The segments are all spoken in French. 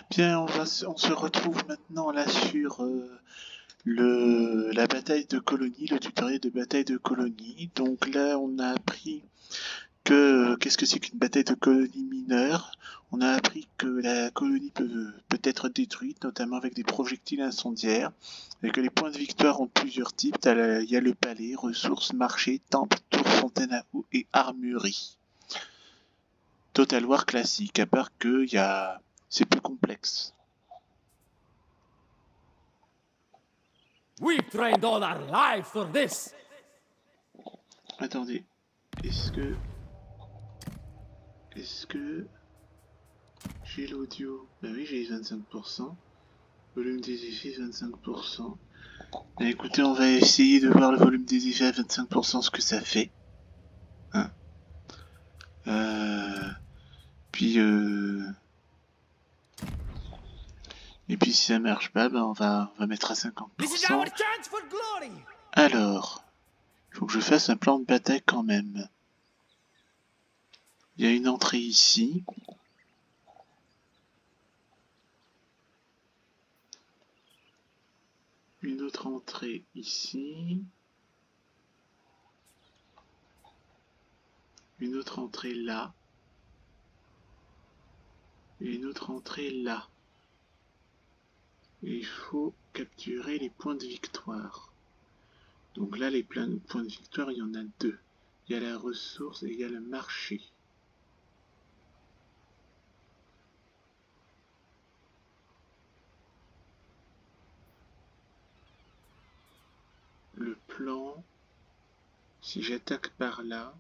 Bien, on se retrouve maintenant là sur la bataille de colonie, le tutoriel de bataille de colonie. Donc là, on a appris que qu'est-ce que c'est qu'une bataille de colonie mineure. On a appris que la colonie peut être détruite, notamment avec des projectiles incendiaires, et que les points de victoire ont plusieurs types. Il y a le palais, ressources, marché, temple, tour, fontaine à eau et armurerie. Total War classique, à part que c'est plus complexe. We've trained all our lives for this. Attendez, est-ce que j'ai l'audio? Bah oui, j'ai 25%. Volume des effets 25%. Bah écoutez, on va essayer de voir le volume des effets à 25%, ce que ça fait. Hein, et puis si ça marche pas, bah on va mettre à 50%. Alors, il faut que je fasse un plan de bataille quand même. Il y a une entrée ici. Une autre entrée ici. Une autre entrée là. Et une autre entrée là. Et il faut capturer les points de victoire. Donc là, les points de victoire, il y en a deux. Il y a la ressource et il y a le marché. Le plan, si j'attaque par là,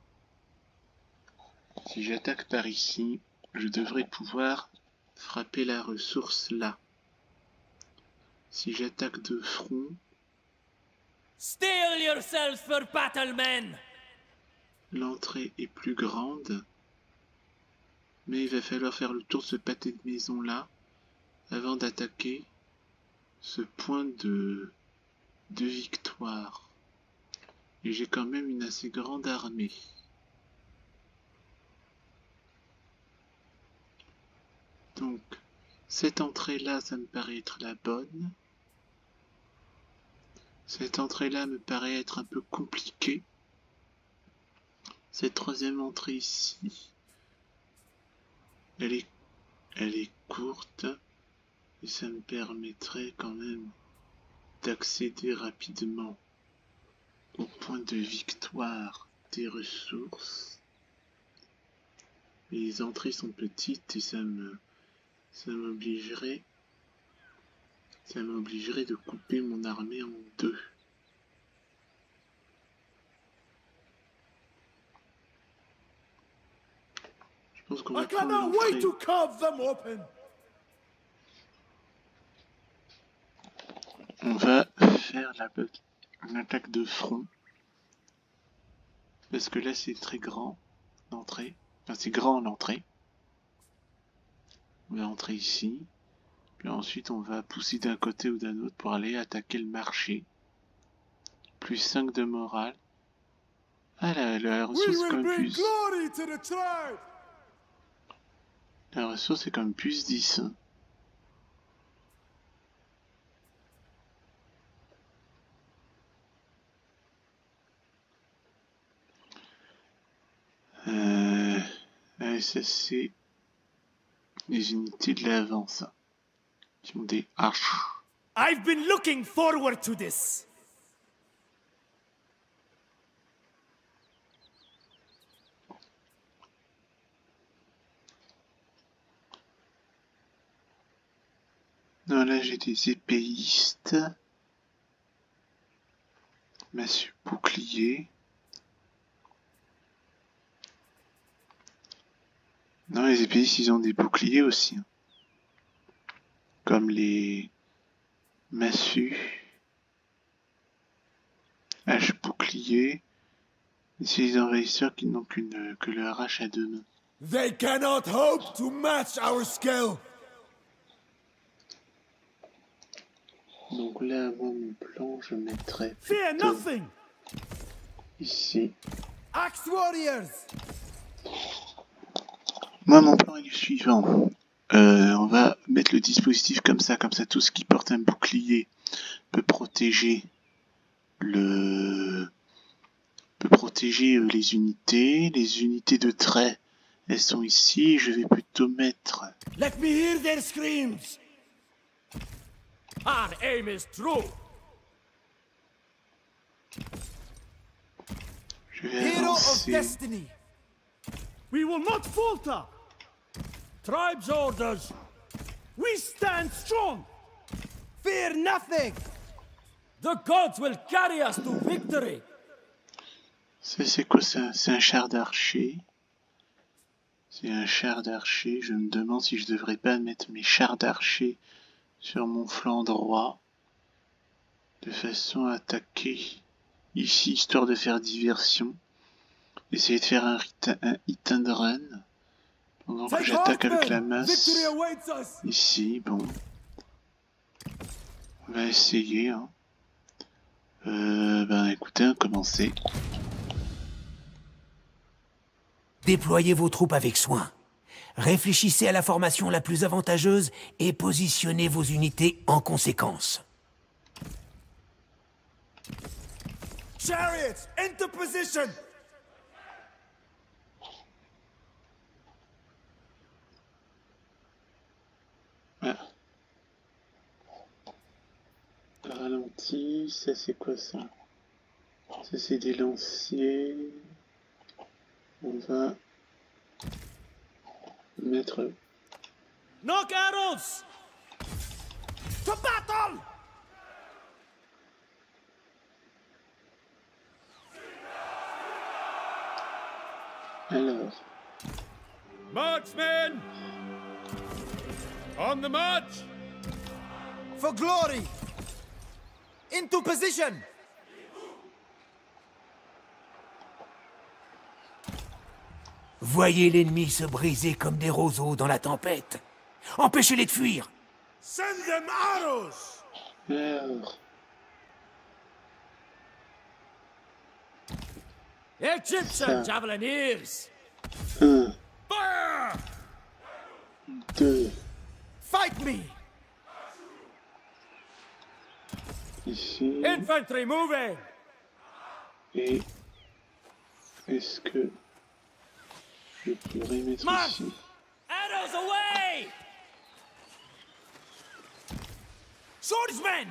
si j'attaque par ici, je devrais pouvoir frapper la ressource là. Si j'attaque de front, Steel yourselves for battle, men. L'entrée est plus grande, mais il va falloir faire le tour de ce pâté de maison là avant d'attaquer ce point de victoire. Et j'ai quand même une assez grande armée. Donc, cette entrée-là, ça me paraît être la bonne. Cette entrée-là me paraît être un peu compliquée. Cette troisième entrée ici, elle est courte. Et ça me permettrait quand même d'accéder rapidement au point de victoire des ressources. Les entrées sont petites et ça m'obligerait de couper mon armée en deux. Je pense qu'on va prendre l'entrée. On va faire une attaque de front. Parce que là c'est très grand l'entrée. Enfin c'est grand l'entrée. On va entrer ici. Puis ensuite on va pousser d'un côté ou d'un autre pour aller attaquer le marché. Plus 5 de morale. Ah la ressource est comme plus. La ressource est comme plus 10. Ça c'est les unités de l'avant, ça. Qui ont des haches. I've been looking forward to this. Non, là j'ai des épéistes. Massue bouclier. Non, les épéistes ils ont des boucliers aussi. Comme les massues. Hache bouclier. Et c'est les envahisseurs qui n'ont que leur hache à deux mains. They cannot hope to match our skill. Donc là, moi, mon plan, je mettrais Fear nothing. Ici. Axe warriors. Moi, mon plan est le suivant. On va mettre le dispositif comme ça tout ce qui porte un bouclier peut protéger les unités. Les unités de trait, elles sont ici. Je vais plutôt mettre... Let me hear their screams! Our aim is true! Je vais Hero of avancer. destiny! We will not falter! Tribe's orders! We stand strong! Fear nothing! The gods will carry us to victory! Ça, c'est quoi ça? C'est un char d'archer. C'est un char d'archer. Je me demande si je devrais pas mettre mes chars d'archer sur mon flanc droit, de façon à attaquer ici, histoire de faire diversion. Essayer de faire un hit and run pendant que j'attaque avec la masse. Ici, bon. On va essayer, hein. Ben écoutez, commencez. Déployez vos troupes avec soin. Réfléchissez à la formation la plus avantageuse et positionnez vos unités en conséquence. Chariots, into position! Ah. Ralenti, ça c'est quoi ça? Ça c'est des lanciers. On va mettre... Knock arrows! To battle! Alors, Marksmen! On the march! For glory! Into position! Voyez l'ennemi se briser comme des roseaux dans la tempête. Empêchez-les de fuir. Send them arrows! alors, Egyptian javelineers! 1, Fire! 2, Fight me! ici, Infantry moving! et est-ce que je pourrais mettre March! ici? Arrows away! Swordsmen!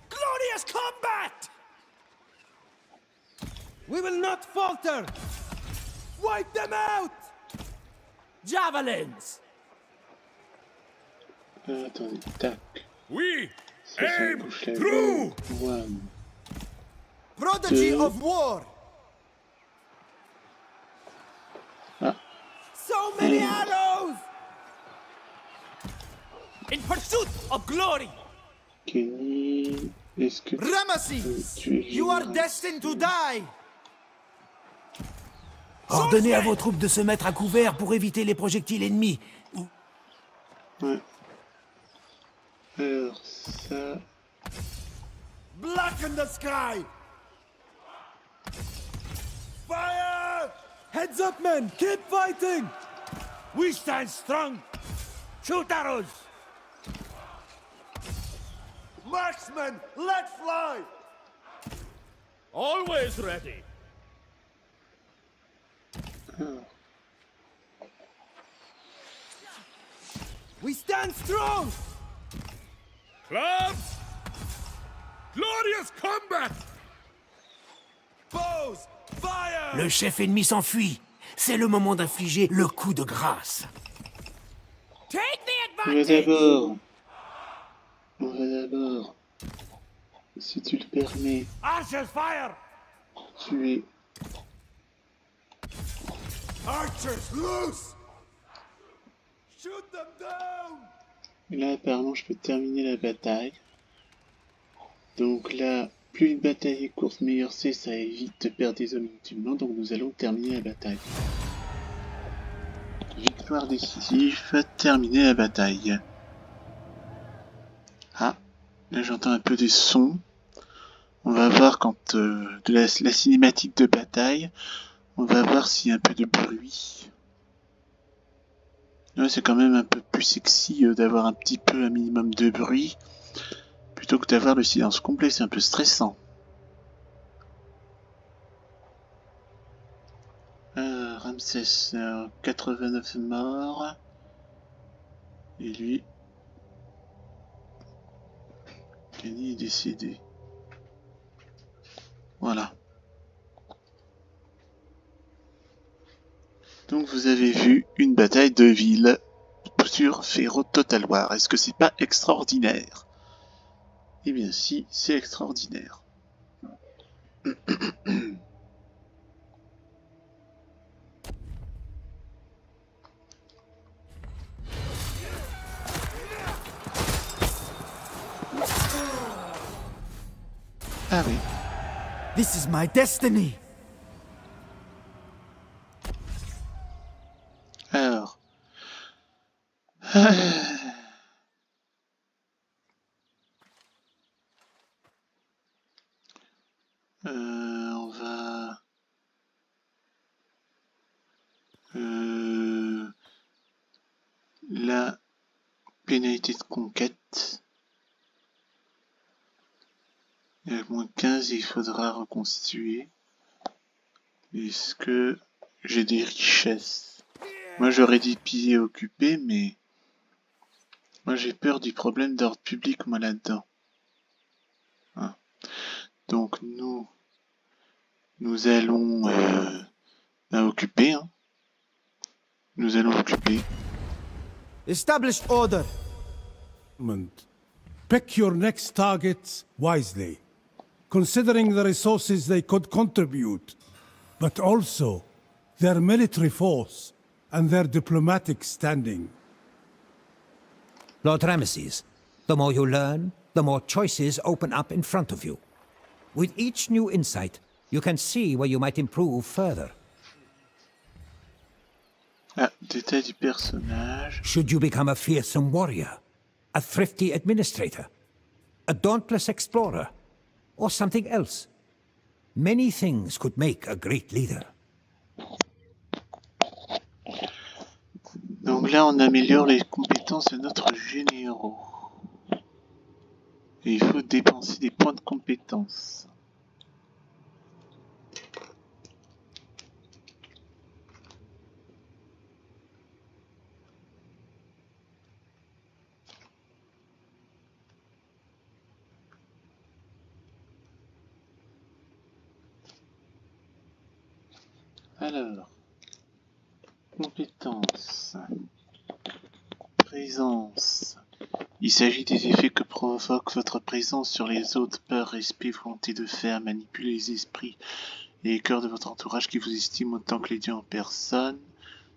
Glorious combat! We will not falter! Wipe them out! Javelins! Attendez, tac. We Ça, ça me couche la true! gueule. One. Prodigy Deux. of war! Ah, So many Alors. arrows! In pursuit of glory! Kenny, est-ce que Ramesses! tu es You are libre? destined to die! Ordonnez à vos troupes de se mettre à couvert pour éviter les projectiles ennemis. Ouais. Alors, ça... Blacken the sky! Fire! Heads up, men! Keep fighting! We stand strong! Shoot arrows! Marksmen, let fly! Always ready! Alors, We stand strong! Clubs! Glorious combat! Bows! Fire! Le chef ennemi s'enfuit. C'est le moment d'infliger le coup de grâce. Take the on va d'abord... On va d'abord... Si tu le permets, Archers fire! tuer... Archers loose! Shoot them down! Là, apparemment, je peux terminer la bataille. Donc là, plus une bataille est courte, meilleur c'est, ça évite de perdre des hommes inutilement. Donc nous allons terminer la bataille. Victoire décisive, terminer la bataille. Ah, là j'entends un peu des sons. On va voir quand de la cinématique de bataille, on va voir s'il y a un peu de bruit. Ouais, c'est quand même un peu plus sexy d'avoir un petit peu un minimum de bruit plutôt que d'avoir le silence complet, c'est un peu stressant. Ramsès, 89 morts. Et lui, Kenny est décédé. Voilà. Donc vous avez vu une bataille de ville sur Fero Total War. Est-ce que c'est pas extraordinaire? Eh bien si, c'est extraordinaire. Ah oui. This is my destiny. Alors. On va... La pénalité de conquête. Et avec moins 15, il faudra reconstituer. Est-ce que j'ai des richesses? Moi j'aurais dit piller occupé, mais moi j'ai peur du problème d'ordre public moi là-dedans. Hein. Donc nous allons occuper. Hein. Nous allons occuper. Establish order. Pick your next targets wisely, considering the resources they could contribute, but also their military force and their diplomatic standing. Lord Ramesses, the more you learn, the more choices open up in front of you. With each new insight, you can see where you might improve further. Ah, détail du personnage. Should you become a fearsome warrior, a thrifty administrator, a dauntless explorer, or something else? Many things could make a great leader. Donc là, on améliore les compétences de notre généraux. Et il faut dépenser des points de compétences. Alors, compétences, présence. Il s'agit des effets que provoque votre présence sur les autres, peur, respect, volonté de faire, manipuler les esprits et les cœurs de votre entourage qui vous estiment autant que les dieux en personne.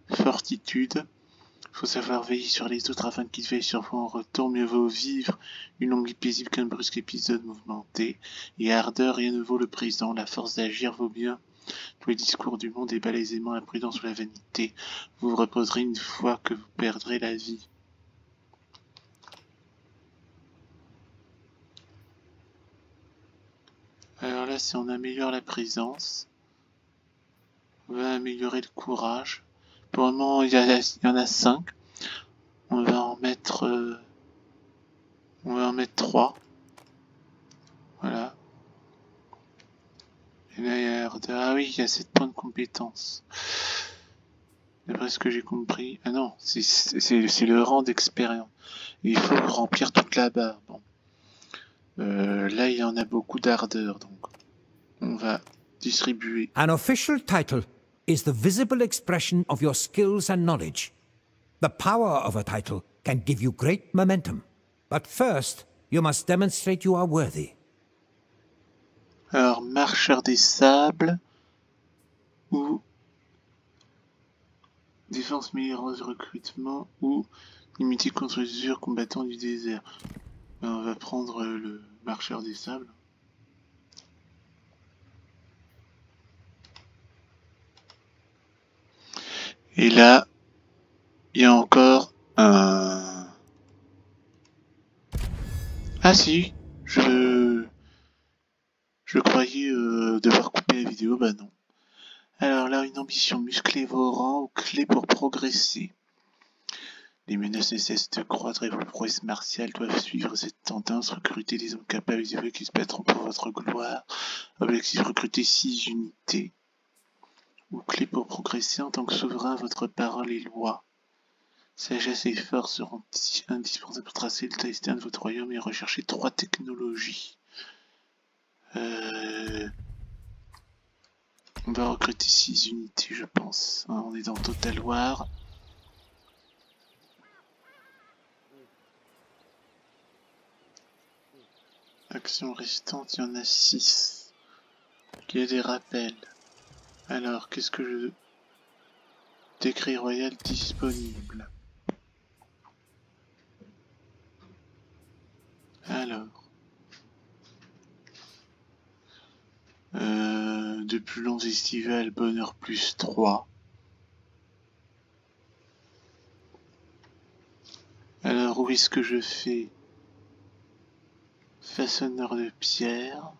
Fortitude. Faut savoir veiller sur les autres afin qu'ils veillent sur vous en retour. Mieux vaut vivre une longue vie paisible qu'un brusque épisode mouvementé. Et ardeur, rien ne vaut le présent. La force d'agir vaut bien tous les discours du monde et bat aisément la prudence ou la vanité. Vous vous reposerez une fois que vous perdrez la vie. Alors là, si on améliore la présence, on va améliorer le courage. Pour le moment, il y en a 5. On va en mettre 3. Voilà. Et là, il y a ah oui, il y a 7 points de compétence. D'après ce que j'ai compris. Ah non, c'est le rang d'expérience. Il faut remplir toute la barre. Bon. Là, il y en a beaucoup d'ardeur, donc on va distribuer. An official title is the visible expression of your skills and knowledge. The power of a title can give you great momentum. But first, you must demonstrate you are worthy. Alors, marcheur des sables ou défense militaire de recrutement ou limité contre les usures combattants du désert. Ben, on va prendre le marcheur des sables. Et là, il y a encore un... Ah si, je croyais devoir couper la vidéo, bah non. Alors là, une ambition musclée vos rangs ou clé pour progresser. Les menaces ne cessent de croître et vos prouesses martiales doivent suivre cette tendance. Recruter des hommes capables et dévoués qui se battront pour votre gloire. Objectif, recruter 6 unités. Ou clé pour progresser en tant que souverain, votre parole et loi. Sagesse et force seront indispensables pour tracer le destin de votre royaume et rechercher 3 technologies. On va recruter 6 unités, je pense. Hein, on est dans Total War. Actions restantes, il y en a 6. Il y a des rappels. Alors, qu'est-ce que je... Décret royal disponible. Alors... de plus longs estivales, bonheur plus 3. Alors, où est-ce que je fais? Façonneur de pierre.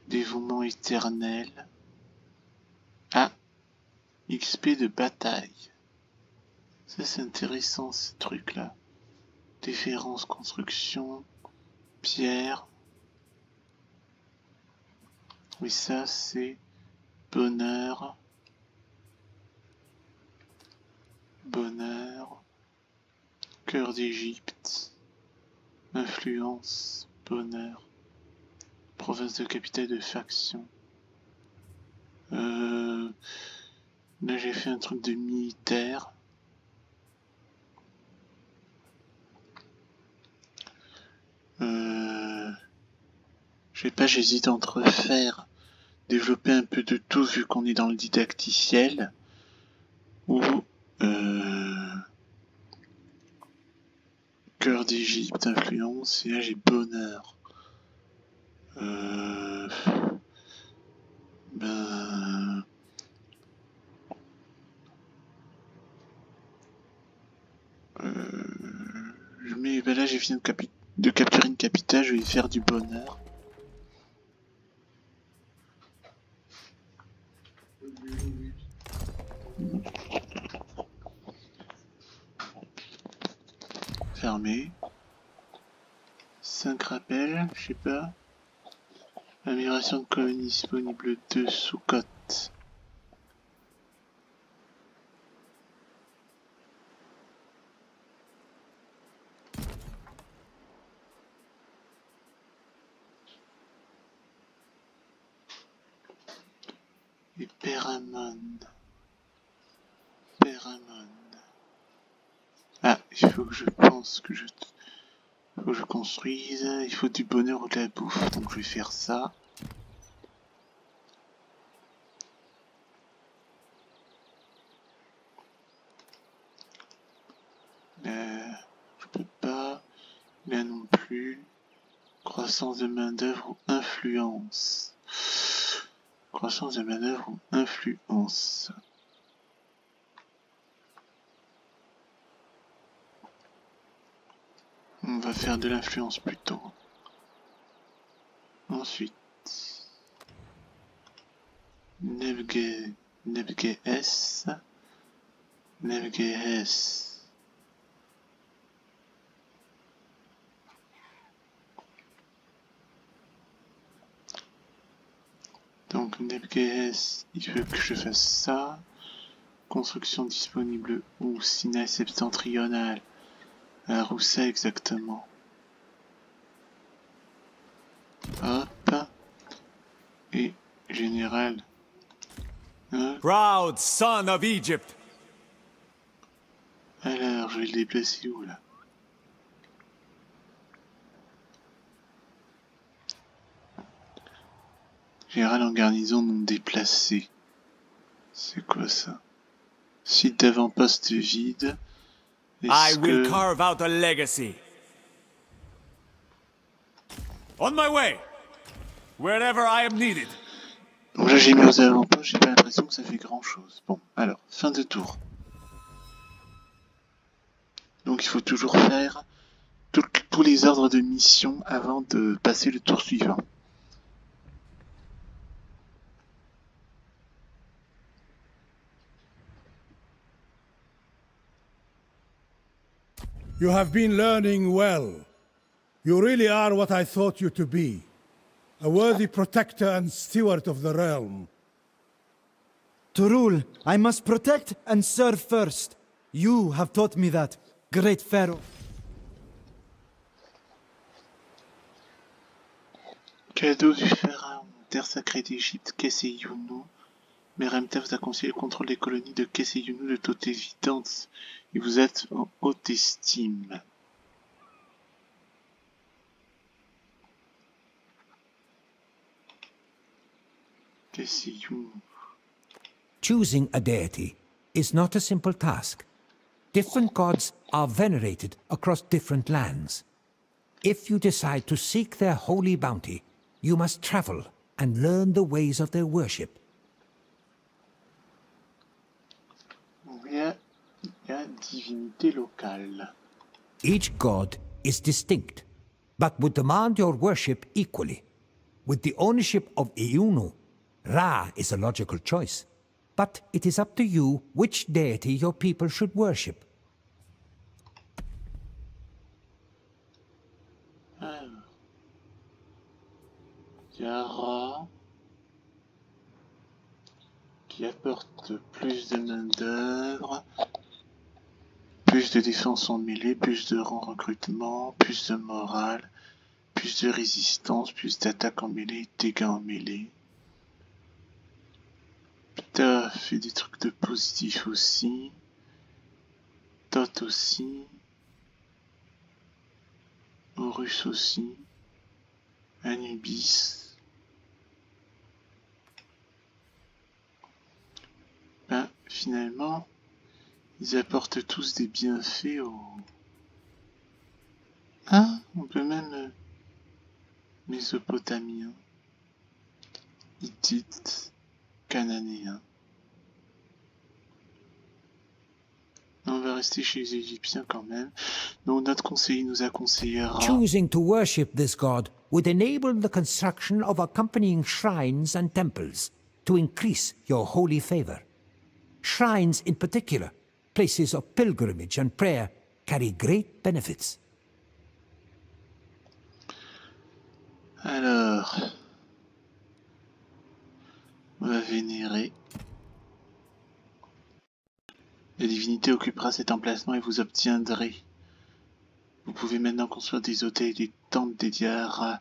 Dévouement éternel. Ah, XP de bataille. Ça c'est intéressant ce truc là. Déférence, construction, pierre. Oui ça c'est bonheur. Bonheur. Cœur d'Égypte. Influence. Bonheur. Province de capitale de faction. Là j'ai fait un truc de militaire. Je sais pas, j'hésite entre faire développer un peu de tout vu qu'on est dans le didacticiel ou cœur d'Égypte, influence, et là j'ai bonheur. Ben là j'ai fini de capturer une capitale, je vais faire du bonheur. Fermé. 5 rappels, je sais pas. Amélioration de colonie disponible 2 sous cote. Et Péramon. Ah, il faut que je pense que je... Faut que je construise, il faut du bonheur ou de la bouffe, donc je vais faire ça. Je peux pas, là non plus. Croissance de main d'œuvre ou influence. Croissance de main d'œuvre ou influence. On va faire de l'influence plutôt. Ensuite, Navigate S. Donc NavGS, il veut que je fasse ça. Construction disponible où? Sinaï septentrional. Alors où c'est exactement? Hop. Et général. Proud son of Egypt. Alors, je vais le déplacer où là? Général en garnison non déplacé. C'est quoi ça? Site d'avant-poste vide. I will carve out a legacy. On my way. Wherever I am needed. Donc là j'ai mis aux avant-postes, j'ai pas l'impression que ça fait grand chose. Bon, alors, fin de tour. Donc il faut toujours faire tous les ordres de mission avant de passer le tour suivant. You have been learning well. You really are what I thought you to be. A worthy protector and steward of the realm. To rule, I must protect and serve first. You have taught me that, great Pharaoh. Cadeau du pharaon, terre sacrée d'Égypte, Keseyounou. Meremta vous a conseillé le contrôle des colonies de Keseyounou de toute évidence, et vous êtes en haute estime. Keseyounou. Choosing a deity is not a simple task. Different gods are venerated across different lands. If you decide to seek their holy bounty, you must travel and learn the ways of their worship. Il y a divinité locale. Each god is distinct, but would demand your worship equally. With the ownership of Eunu, Ra is a logical choice, but it is up to you which deity your people should worship. Il y a Ra qui apporte plus de main-d'œuvre, plus de défense en mêlée, plus de recrutement, plus de morale, plus de résistance, plus d'attaque en mêlée, dégâts en mêlée. Ptah fait des trucs de positif aussi. Thoth aussi. Horus aussi. Anubis. Ben, finalement, ils apportent tous des bienfaits aux... Ah, on peut même... Mésopotamiens. Hittites. Cananéens. On va rester chez les Égyptiens quand même. Donc notre conseiller nous a conseillé Ra. Choosing to worship this god would enable the construction of accompanying shrines and temples to increase your holy favor. Shrines in particular, places of pilgrimage and prayer, carry great benefits. Alors, on va vénérer. La divinité occupera cet emplacement et vous obtiendrez. Vous pouvez maintenant construire des hôtels et des temples dédiés à Ra.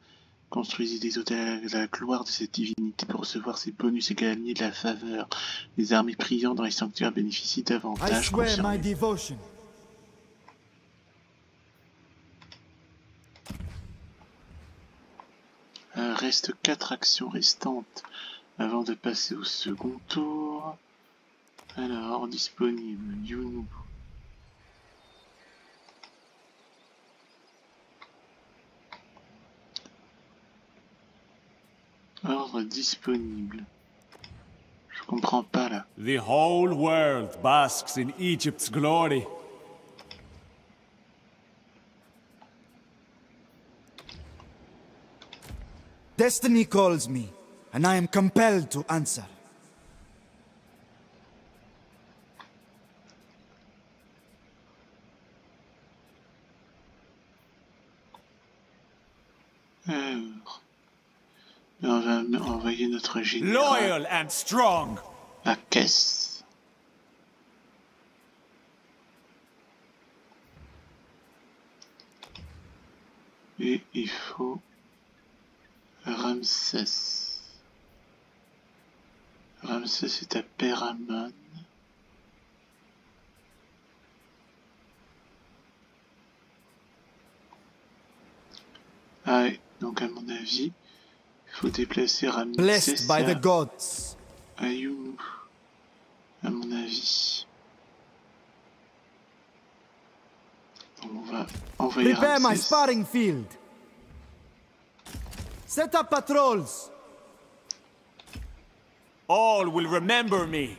Construisez des hôtels à la gloire de cette divinité pour recevoir ses bonus et gagner de la faveur. Les armées priant dans les sanctuaires bénéficient I davantage. swear my devotion. Reste 4 actions restantes avant de passer au second tour. Alors, disponible, Younou. Ordre disponible. Je comprends pas là. The whole world basks in Egypt's glory. Destiny calls me, and I am compelled to answer. Alors, on va envoyer notre général Loyal and strong. à Kess. Et il faut Ramsès. Ramsès est à Péramon. Ah oui, donc à mon avis, il faut déplacer Ramsès Blessed by the gods. à Younou, à mon avis. Donc on va envoyer Prepare my Ramsès. sparring field. Set up patrols. All will remember me.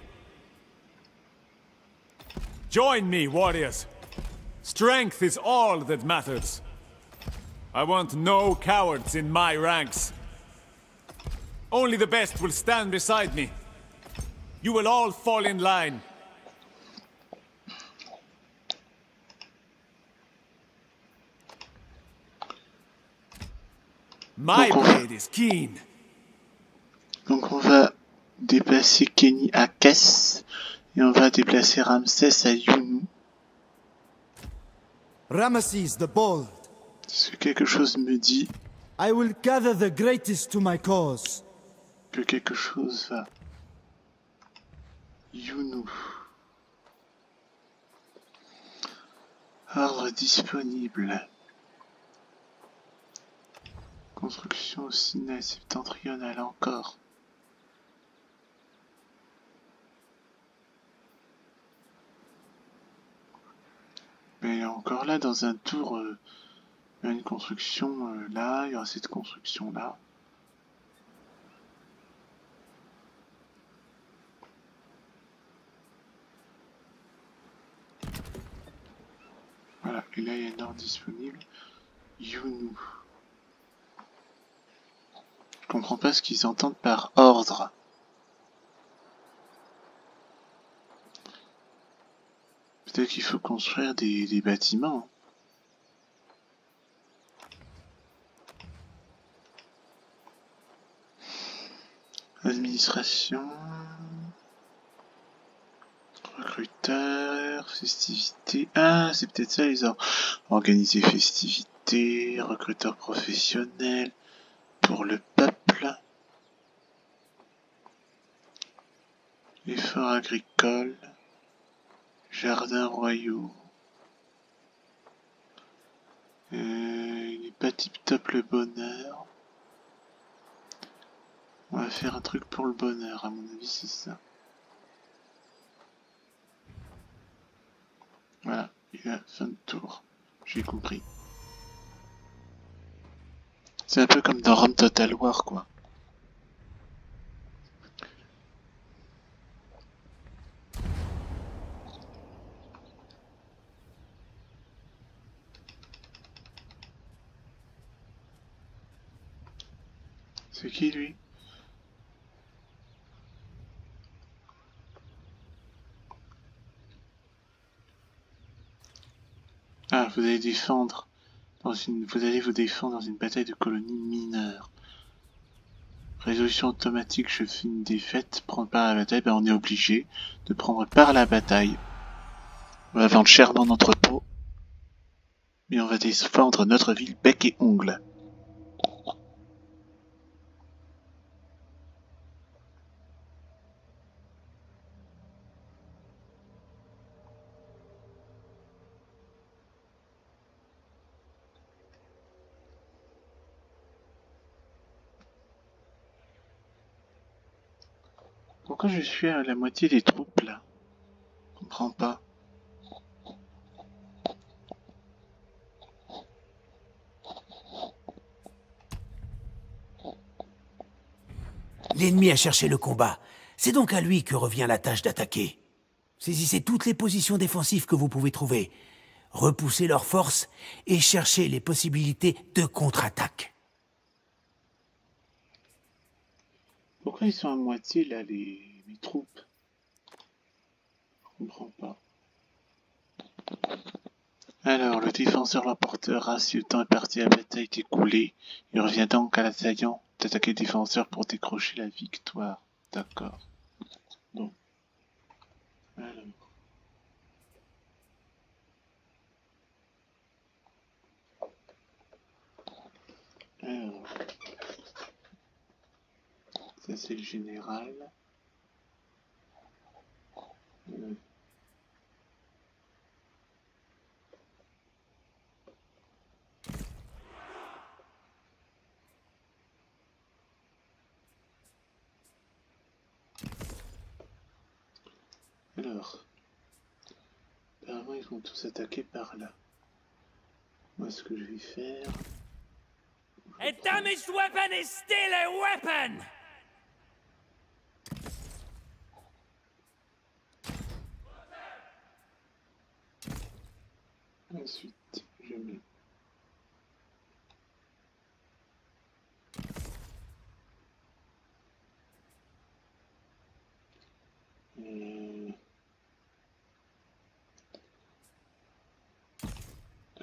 Join me, warriors. Strength is all that matters. I want no cowards in my ranks. Only the best will stand beside me. You will all fall in line. My Donc on- blade is keen. Donc on va déplacer Kenny à Kess et on va déplacer Ramsès à Yunu. Ramesses the Bold, Parce que quelque chose me dit I will gather the greatest to my cause. que quelque chose va. Yunu. Ordre disponible. Construction au Sinaï septentrional encore. Mais encore là, dans un tour, il y a une construction là, il y aura cette construction là. Voilà, et là il y a un ordre disponible. Yunu. Je comprends pas ce qu'ils entendent par ordre. Peut-être qu'il faut construire des bâtiments. Administration. Recruteurs. Festivités. Ah, c'est peut-être ça, ils ont organisé festivités. Recruteurs professionnels. Pour le peuple. Efforts agricoles. Jardins royaux. Il n'est pas tip top le bonheur. On va faire un truc pour le bonheur, à mon avis, c'est ça. Voilà, il a fin de tour. J'ai compris. C'est un peu comme dans Rome Total War, quoi. C'est qui, lui? Ah, vous allez défendre vous allez vous défendre dans une bataille de colonies mineures. Résolution automatique, je fais une défaite, prendre part à la bataille, ben on est obligé de prendre part à la bataille. On va vendre cher dans notre peau, mais on va défendre notre ville bec et ongle. Pourquoi je suis à la moitié des troupes là? Je comprends pas. L'ennemi a cherché le combat. C'est donc à lui que revient la tâche d'attaquer. Saisissez toutes les positions défensives que vous pouvez trouver. Repoussez leurs forces et cherchez les possibilités de contre-attaque. Pourquoi ils sont à moitié là, mes troupes? Je comprends pas. Alors, le défenseur l'emportera si le temps imparti à la bataille est écoulé. Il revient donc à l'assaillant d'attaquer le défenseur pour décrocher la victoire. D'accord. Bon. Alors. Alors. Ça c'est le général. Alors, apparemment ils vont tous attaquer par là. Moi ce que je vais faire... A damaged weapon is still a weapon! Ensuite, je mets...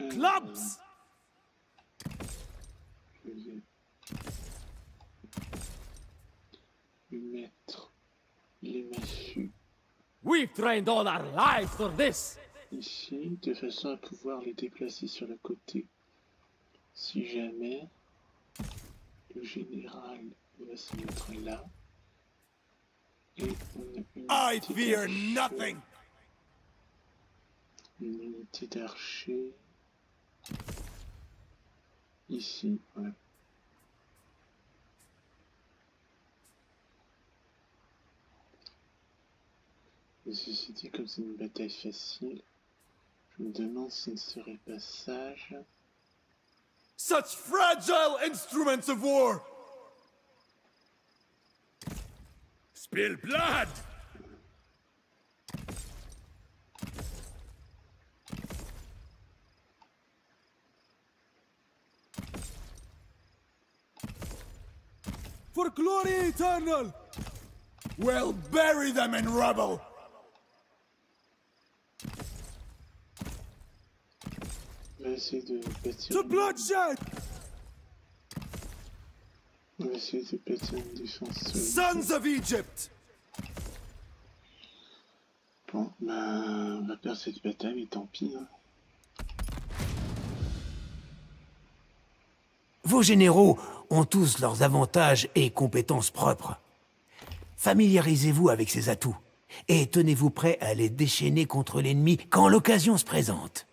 Clubs! Je vais lui mettre les massues We've trained all our lives for this. ici, de façon à pouvoir les déplacer sur le côté. Si jamais le général va se mettre là. Et on a une unité d'archers. Une unité d'archers. Ici, voilà. Et ceci dit, comme c'est une bataille facile, je me demande si ce ne serait pas sage. Such fragile instruments of war! Spill blood! For glory eternal! We'll bury them in rubble! On va essayer de bâtir. To bloodshed! On va essayer de bâtir une défense. Sons of Egypt! Bon, ben, on va perdre cette bataille, mais tant pis. Hein. Vos généraux ont tous leurs avantages et compétences propres. Familiarisez-vous avec ces atouts, et tenez-vous prêt à les déchaîner contre l'ennemi quand l'occasion se présente.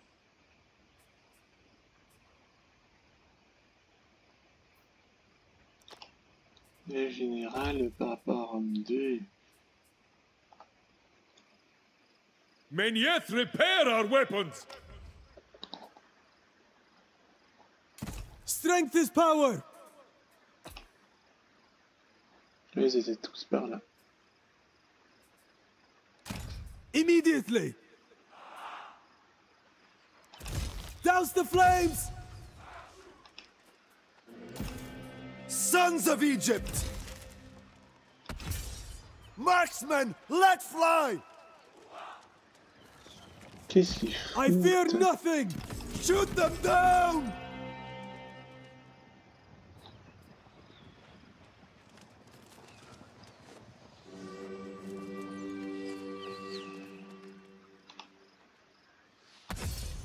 Le général, par rapport à Rome 2, Men yet repair our weapons! Strength is power! ils étaient tous par là. Immediately! Douse the flames! Sons of Egypt! Marksmen, let fly! Qu'est-ce qu'il fout? I fear nothing! Shoot them down!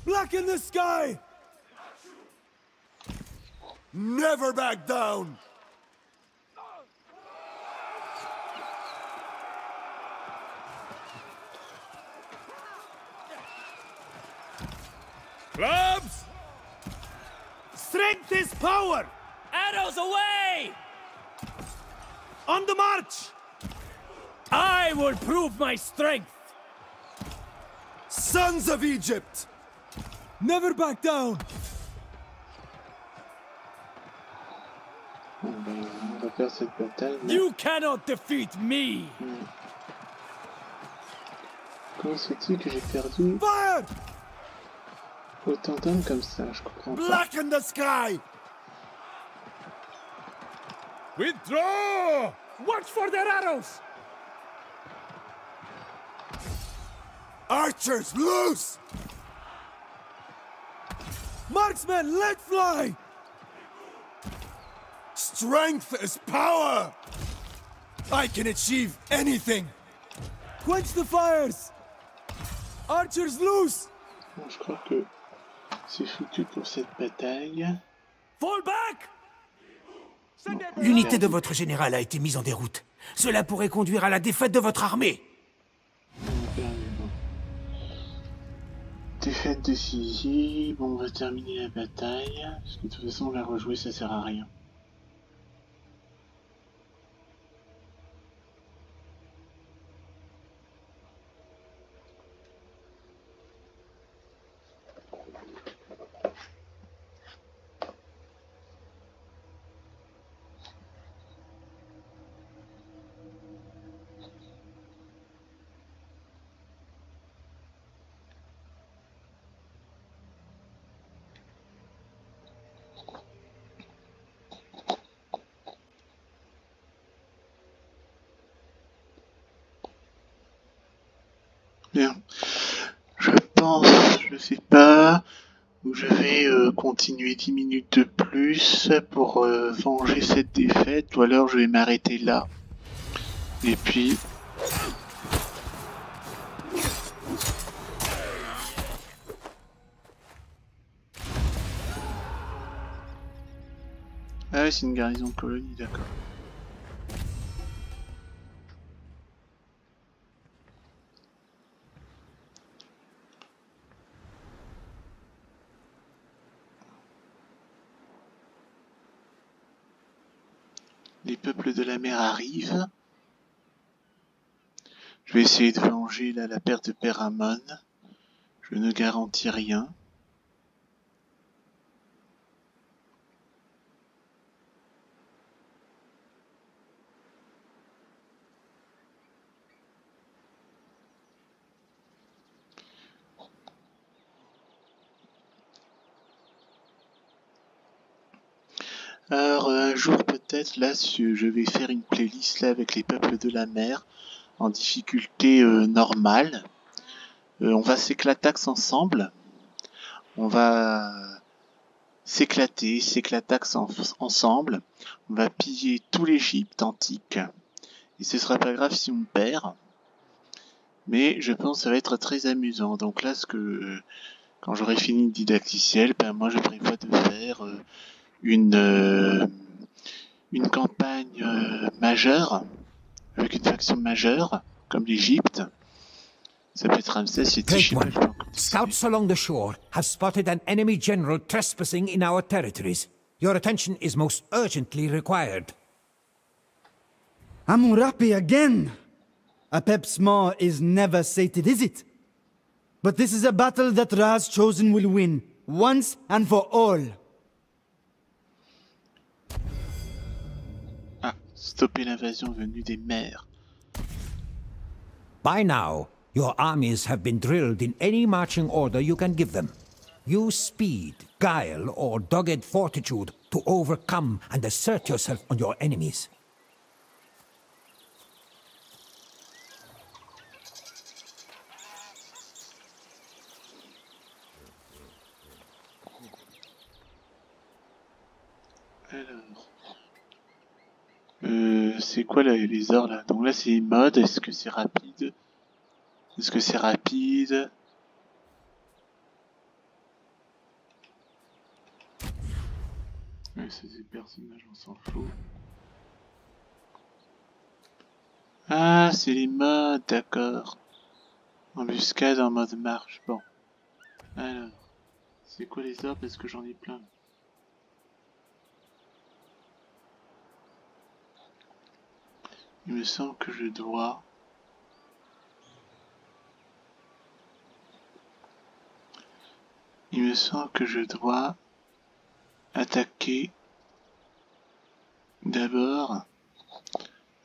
Blacken the sky! Never back down! Clubs! Strength is power! Arrows away! On the march! I will prove my strength! Sons of Egypt! Never back down! Bon, ben, on va perdre cette bataille. Mais... You cannot defeat me! Comment se fait-il que j'ai perdu Fire! autant d'hommes comme ça? Je comprends pas. Blacken the sky! Withdraw! Watch for their arrows! Archers, loose! Marksmen, let fly! Strength is power! I can achieve anything! Quench the fires! Archers loose! Bon, je crois que c'est foutu pour cette bataille. Fall back! L'unité de votre général a été mise en déroute. Cela pourrait conduire à la défaite de votre armée. On a perdu, bon. Défaite décisive. Bon, on va terminer la bataille. Parce que de toute façon, la rejouer, ça sert à rien. Bien. Je pense, je sais pas, où je vais continuer 10 minutes de plus pour venger cette défaite, ou alors je vais m'arrêter là. Et puis... Ah oui, c'est une garnison de colonie, d'accord. Les peuples de la mer arrivent. Je vais essayer de venger là, la perte de Péramon. Je ne garantis rien. Alors un jour peut-être là je vais faire une playlist là avec les peuples de la mer en difficulté normale. On va s'éclatax ensemble. On va s'éclatax ensemble. On va piller tout l'Égypte antique. Et ce sera pas grave si on perd. Mais je pense que ça va être très amusant. Donc là, quand j'aurai fini le didacticiel, ben moi je prévois de faire une campagne majeure, avec une faction majeure, comme l'Égypte. Ça peut être Ramsès et Great Tishima. one. Scouts along the shore have spotted an enemy general trespassing in our territories. Your attention is most urgently required. Amurapi again! Apep's maw is never sated, is it? But this is a battle that Ra's chosen will win, once and for all. Ah, stopper l'invasion venue des mers. By now, your armies have been drilled in any marching order you can give them. Use speed, guile, or dogged fortitude to overcome and assert yourself on your enemies. Alors, c'est quoi les ors là? Donc là c'est les modes, est-ce que c'est rapide? Est-ce que c'est rapide? Ouais, c'est des personnages, on s'en fout. Ah, c'est les modes, d'accord. Embuscade en mode marche, bon. Alors, c'est quoi les ors? Parce que j'en ai plein. Il me semble que je dois... Il me semble que je dois attaquer d'abord,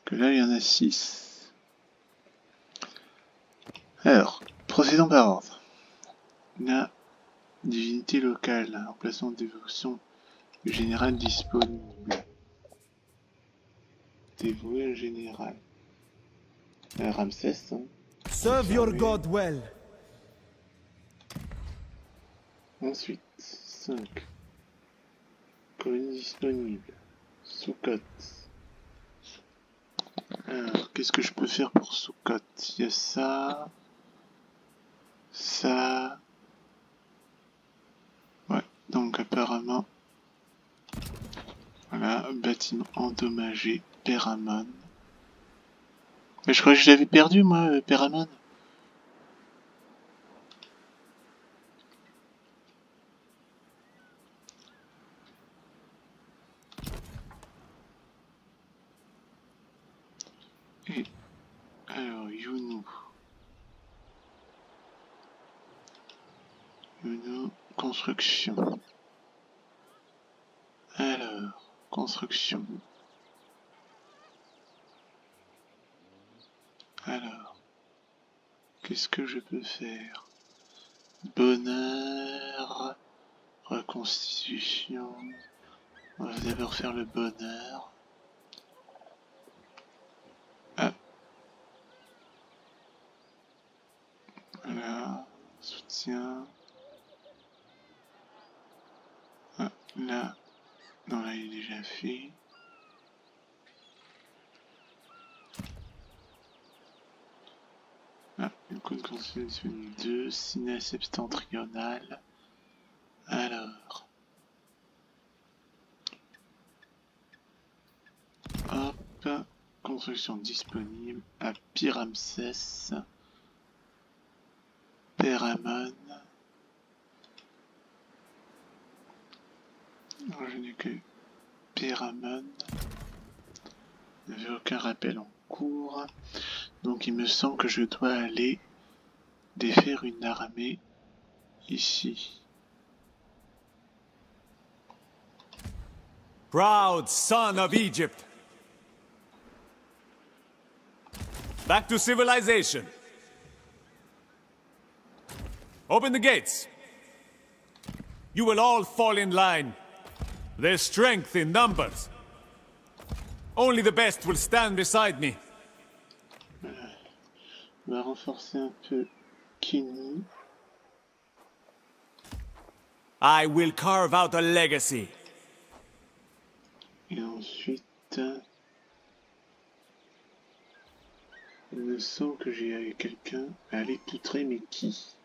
que là il y en a 6. Alors, procédons par ordre. La divinité locale, emplacement de dévotion du général disponible. Dévoué au général. Ramsès, hein. Serve your god well. Ensuite, 5. Colonie disponible. Soukot. Alors, qu'est-ce que je peux faire pour Soukot? Il y a ça. Ça. Ouais, donc apparemment. Voilà, bâtiment endommagé, Péramon. Mais je crois que je l'avais perdu, moi, Péramon. Et alors, Younou. Younou, construction. Alors, construction. Alors, qu'est-ce que je peux faire? Bonheur, reconstitution. On va d'abord faire le bonheur. Ah. Voilà, soutien. Ah, là. Non, là, il est déjà fait. Ah, une côte constitutionnelle 2, Sinaï septentrionale. Alors. Hop. Construction disponible à Pyramsès. Péramon. Je n'ai que Péramon. Il n'y avait aucun rappel en cours. Donc il me semble que je dois aller défaire une armée ici. Proud son of Egypt. Back to civilization. Open the gates. You will all fall in line. There's strength in numbers. Only the best will stand beside me. On va renforcer un peu Kenny. I will carve out a legacy. Et ensuite, il me semble que j'ai quelqu'un à aller poutrer, mais qui?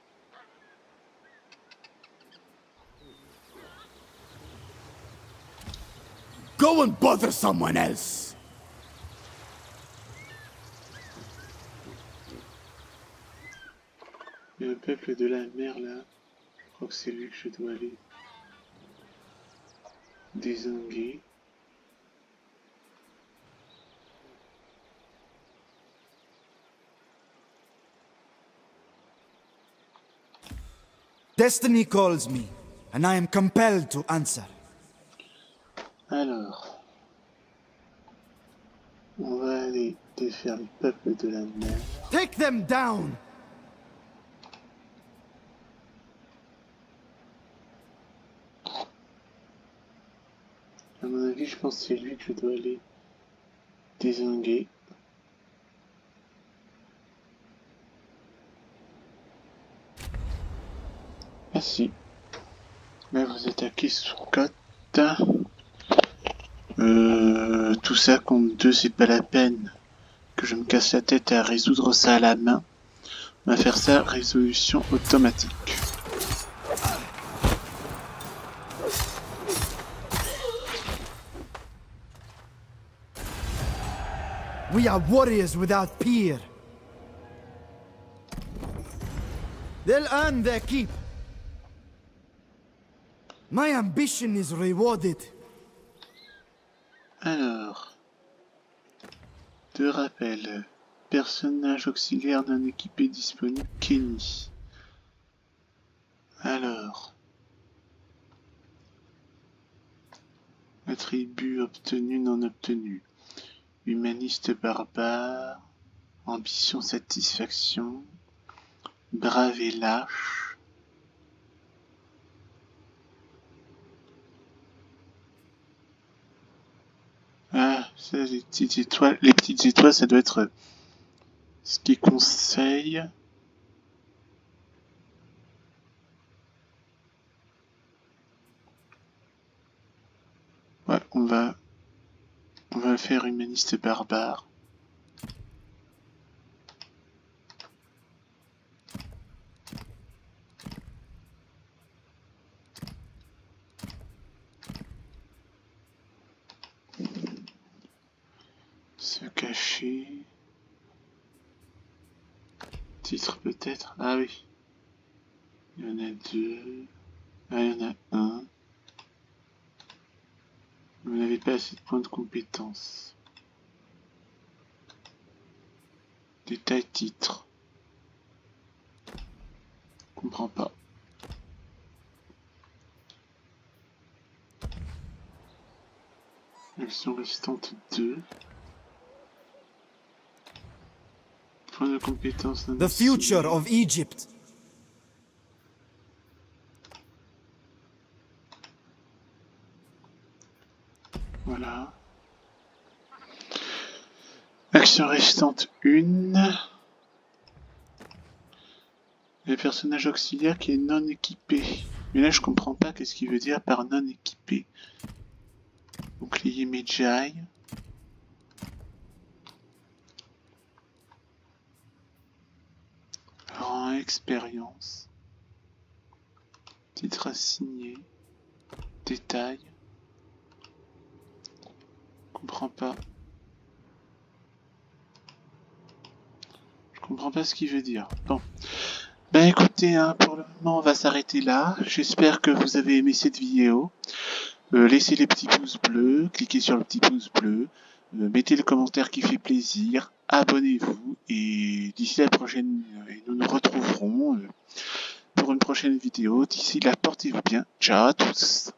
Go and bother someone else! Il y a un peuple de la mer là. Je crois que c'est lui que je dois aller désinguer. Destiny calls me, and I am compelled to answer. Alors, on va aller défaire le peuple de la mer. Take them down! À mon avis, je pense que c'est lui que je dois aller désinguer. Ah si. Là, vous attaquez sous côte. Tout ça contre 2, c'est pas la peine que je me casse la tête à résoudre ça à la main. On va faire ça résolution automatique. We are warriors without peer. They'll earn their keep. My ambition is rewarded. Alors, de rappel, personnage auxiliaire non équipé disponible, Kenny. Alors, attribut obtenu, non obtenu. Humaniste barbare, ambition satisfaction, brave et lâche. Ah, ça, les petites étoiles, ça doit être ce qui conseille. Ouais, on va faire humaniste barbare. Se cacher. Titre peut-être. Ah oui. Il y en a 2. Ah, il y en a 1. Vous n'avez pas assez de points de compétence. Détail titre. Comprends pas. Action restante 2. Point de compétence. The future of Egypt. Voilà. Action restante 1. Le personnage auxiliaire qui est non équipé. Mais là je comprends pas qu'est-ce qu'il veut dire par non équipé. Bouclier Medjay. expérience. Titre assigné. Détail. Je comprends pas. Je comprends pas ce qu'il veut dire. Bon. Ben écoutez, hein, pour le moment on va s'arrêter là. J'espère que vous avez aimé cette vidéo. Laissez les petits pouces bleus, cliquez sur le petit pouce bleu, mettez le commentaire qui fait plaisir, abonnez-vous et d'ici la prochaine, nous nous retrouverons pour une prochaine vidéo. D'ici là, portez-vous bien. Ciao à tous.